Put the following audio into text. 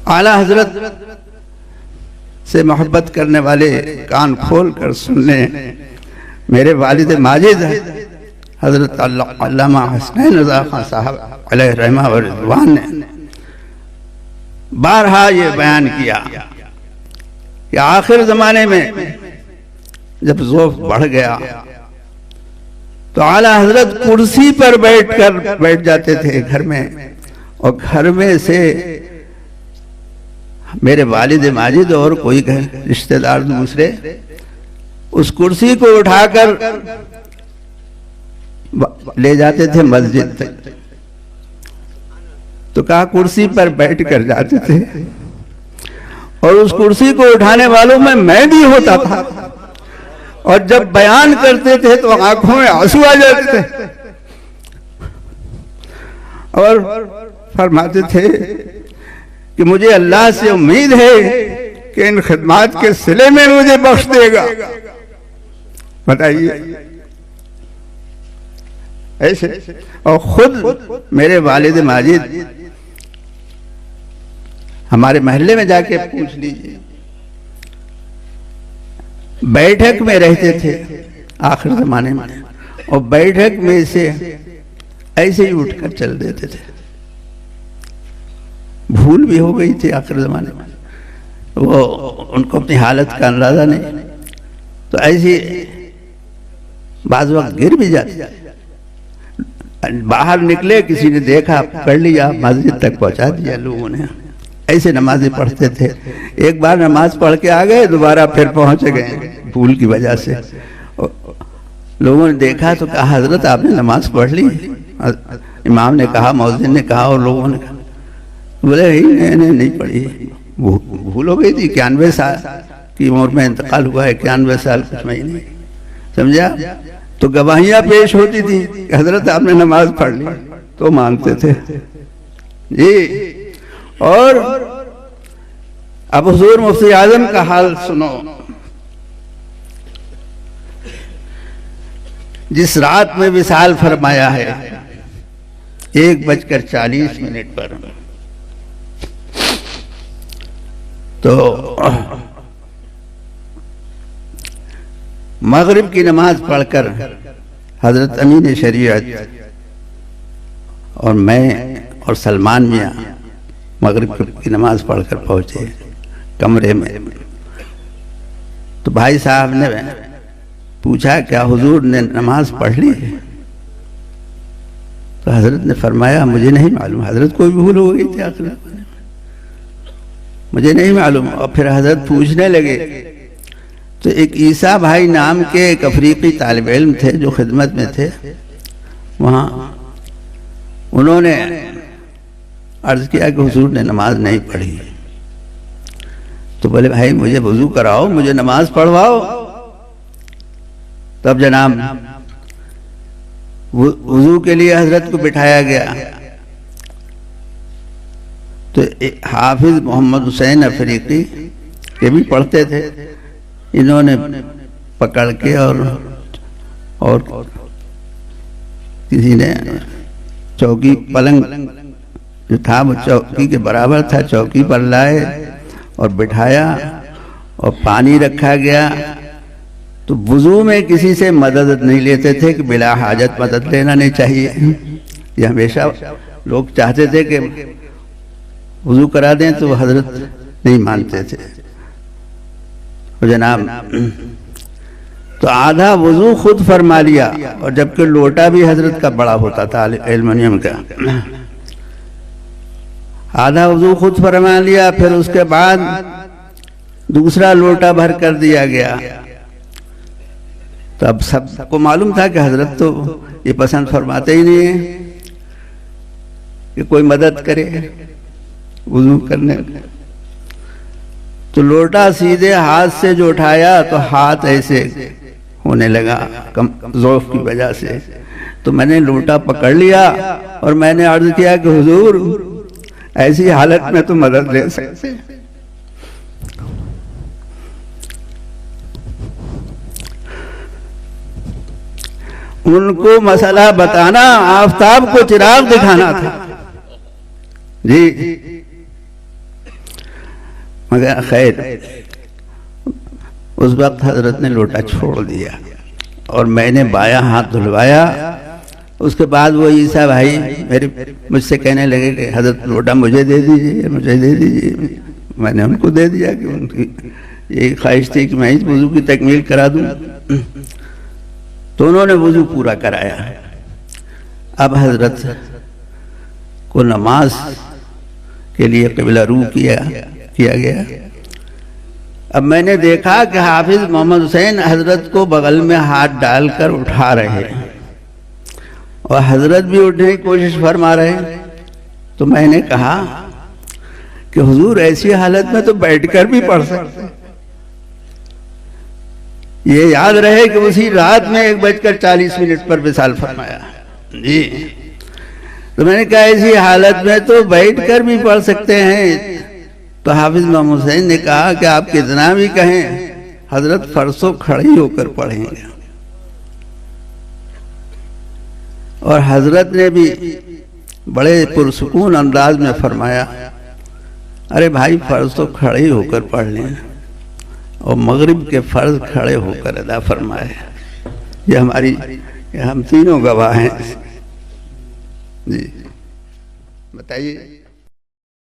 आला हजरत से मोहब्बत करने वाले कान खोल कर सुन लें। मेरे वालिद माजिद हजरत अल्लामा हसनैन रज़ा खान साहब अलैहि रहमा व रिज़वान ने बारहा ये बयान किया कि आखिर ज़माने में जब ज़ौफ़ बढ़ गया तो आला हजरत कुर्सी पर बैठ जाते थे घर में, और घर में से मेरे वालिद माजिद और कोई रिश्तेदार दूसरे उस कुर्सी को उठाकर ले जाते थे मस्जिद तक। तो कहा कुर्सी पर बैठ कर जाते थे, और उस कुर्सी को उठाने वालों में मैं भी होता था, और जब बयान करते थे तो आंखों में आंसू आ जाते थे, और फरमाते थे कि मुझे अल्लाह से उम्मीद है कि इन खिदमात के सिले में मुझे बख्श देगा। बताइए ऐसे। और खुद मेरे वालिद माजिद हमारे महल्ले में जाके पूछ लीजिए, बैठक में रहते थे आखिर जमाने में, और बैठक में से ऐसे ही उठकर चल देते थे। भूल भी हो गई थी आखिर जमाने में, वो उनको अपनी हालत का अंदाजा नहीं, तो ऐसे बाज वक्त गिर भी जाते। बाहर निकले, किसी ने देखा, पकड़ लिया, मस्जिद तक पहुंचा दिया लोगों ने। ऐसे नमाजें पढ़ते थे। एक बार नमाज पढ़ के आ गए, दोबारा फिर पहुंच गए भूल की वजह से। लोगों ने देखा तो कहा हजरत आपने नमाज पढ़ ली? इमाम ने कहा, मौज़िन ने कहा, और लोगों ने कहा। बोले मैंने नहीं पढ़ी, भूल हो गई थी। 91 साल की उम्र में इंतकाल हुआ है, 91 साल कुछ महीने, समझा। तो गवाहियां पेश होती थी कि हजरत आपने नमाज पढ़ ली, तो मानते थे जी। और अब हुजूर मुफ्ती आजम का हाल सुनो। जिस रात में विसाल फरमाया है 1:40 पर, तो मगरिब की नमाज पढ़कर हजरत अमीन शरीयत और मैं और सलमान मियाँ मगरिब की नमाज पढ़कर पहुंचे कमरे में। तो भाई साहब ने पूछा क्या हुजूर ने नमाज पढ़ ली? तो हजरत ने फरमाया मुझे नहीं मालूम। हजरत को भी भूल हो गई थी आखिर, मुझे नहीं मालूम। और फिर हजरत पूछने लगे तो एक ईसा भाई नाम के एक अफ्रीकी तालिब इल्म थे जो खिदमत में थे वहाँ, उन्होंने अर्ज किया कि हुजूर ने नमाज नहीं पढ़ी। तो बोले भाई मुझे वुजू कराओ, मुझे नमाज पढ़वाओ। तब जनाब वुजू के लिए हजरत को बिठाया गया। तो हाफिज मोहम्मद हुसैन अफरीकी के भी पढ़ते थे, इन्होंने पकड़ के और किसी ने चौकी, पलंग जो था वो चौकी के बराबर था, चौकी पर लाए और बिठाया और पानी रखा गया। तो वुजू में किसी से मदद नहीं लेते थे कि बिला हाजत मदद लेना नहीं चाहिए। ये हमेशा लोग चाहते थे कि वुजू करा दें, तो हजरत नहीं मानते थे। तो जनाब तो आधा वुजू खुद फरमा लिया, और जबकि लोटा भी हजरत का बड़ा होता था एल्युमिनियम का। आधा वुजू खुद फरमा लिया, फिर उसके बाद दूसरा लोटा भर कर दिया गया। तो अब सबको मालूम था कि हजरत तो ये पसंद फरमाते ही नहीं है कि कोई मदद करे वुजू करने। तो लोटा सीधे हाथ से जो उठाया तो हाथ ऐसे होने लगा ज़ौफ़ की वजह से। तो मैंने लोटा पकड़ लिया और मैंने अर्ज किया कि हुजूर ऐसी हालत में तो मदद ले सकते। उनको मसला बताना आफताब को चिराग दिखाना था जी। मगर खैर उस वक्त हजरत ने लोटा छोड़ दिया और मैंने बायां हाथ धुलवाया। उसके बाद वो ईसा भाई मुझसे कहने लगे कि हजरत लोटा मुझे दे दीजिए, मुझे दे दीजिए। मैंने उनको दे दिया कि उनकी यही ख्वाहिश थी कि मैं इस वुज़ू की तकमील करा दूं। तो उन्होंने वुज़ू पूरा कराया। अब हजरत को नमाज के लिए क़िबला रू किया गया। अब मैंने देखा कि हाफिज मोहम्मद हुसैन हजरत को बगल में हाथ डालकर उठा रहे हैं और हजरत भी उठने की कोशिश फरमा रहे हैं। तो मैंने कहा कि हुजूर ऐसी हालत में तो बैठकर भी पढ़ सकते हैं। ये याद रहे कि उसी रात में 1:40 पर विसाल फरमाया जी। तो मैंने कहा ऐसी हालत में तो बैठकर भी पढ़ सकते हैं। तो हाफिज मोहम्मद हुसैन ने कहा कि आप कितना भी कहें हजरत फरसों खड़े होकर पढ़ेंगे। और हजरत ने भी बड़े पुरसुकून अंदाज में फरमाया, अरे भाई फर्ज तो खड़े होकर पढ़ लें, और मगरिब के फर्ज खड़े होकर अदा फरमाए। ये हम तीनों गवाह हैं जी। बताइए।